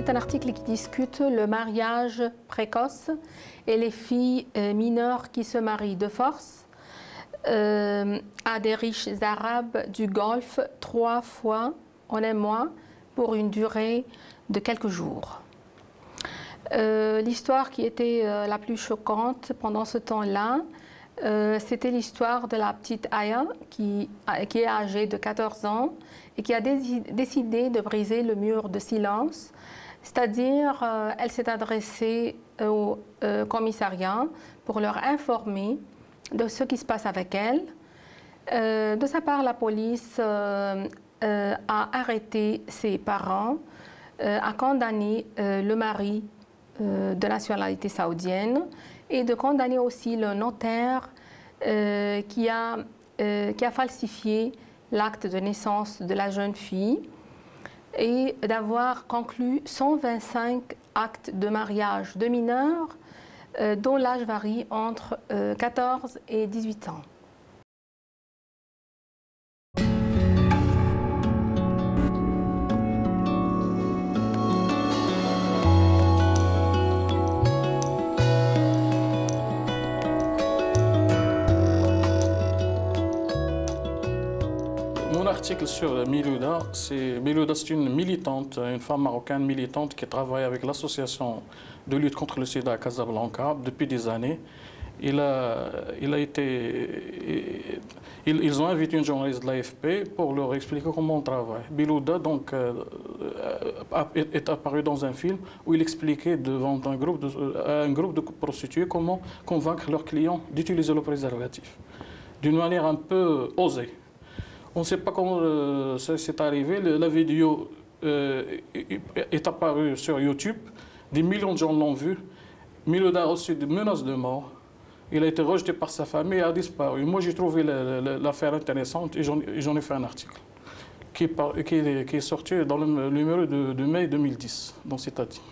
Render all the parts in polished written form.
c'est un article qui discute le mariage précoce et les filles mineures qui se marient de force à des riches arabes du Golfe 3 fois en un mois pour une durée de quelques jours. L'histoire qui était la plus choquante pendant ce temps-là, c'était l'histoire de la petite Aya qui est âgée de 14 ans et qui a décidé de briser le mur de silence, c'est-à-dire elle s'est adressée au commissariat pour leur informer de ce qui se passe avec elle. De sa part, la police a arrêté ses parents, a condamné le mari de nationalité saoudienne et de condamner aussi le notaire qui a falsifié l'acte de naissance de la jeune fille et d'avoir conclu 125 actes de mariage de mineurs dont l'âge varie entre 14 et 18 ans. Mon article sur Milouda, c'est une militante, une femme marocaine militante qui travaille avec l'association de lutte contre le sida à Casablanca depuis des années. Ils ont invité une journaliste de l'AFP pour leur expliquer comment on travaille. Milouda donc, est apparu dans un film où il expliquait devant un groupe de prostituées comment convaincre leurs clients d'utiliser le préservatif d'une manière un peu osée. On ne sait pas comment ça s'est arrivé. La vidéo est apparue sur YouTube. Des millions de gens l'ont vue. Milouda a reçu des menaces de mort. Il a été rejeté par sa famille et a disparu. Moi, j'ai trouvé l'affaire intéressante et j'en ai fait un article qui est sorti dans le numéro de mai 2010, dans cet article.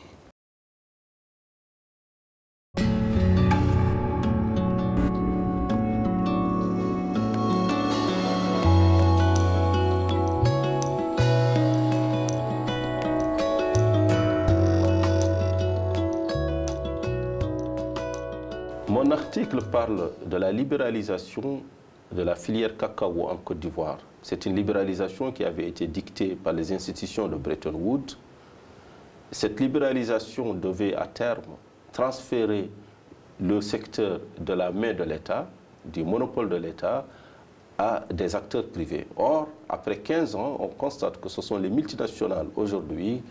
Mon article parle de la libéralisation de la filière cacao en Côte d'Ivoire. C'est une libéralisation qui avait été dictée par les institutions de Bretton Woods. Cette libéralisation devait à terme transférer le secteur de la main de l'État, du monopole de l'État, à des acteurs privés. Or, après 15 ans, on constate que ce sont les multinationales aujourd'hui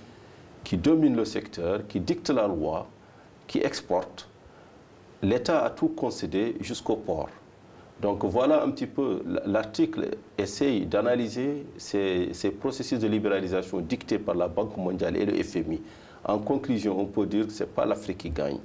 qui dominent le secteur, qui dictent la loi, qui exportent. L'État a tout concédé jusqu'au port. Donc voilà un petit peu, l'article essaye d'analyser ces processus de libéralisation dictés par la Banque mondiale et le FMI. En conclusion, on peut dire que ce n'est pas l'Afrique qui gagne,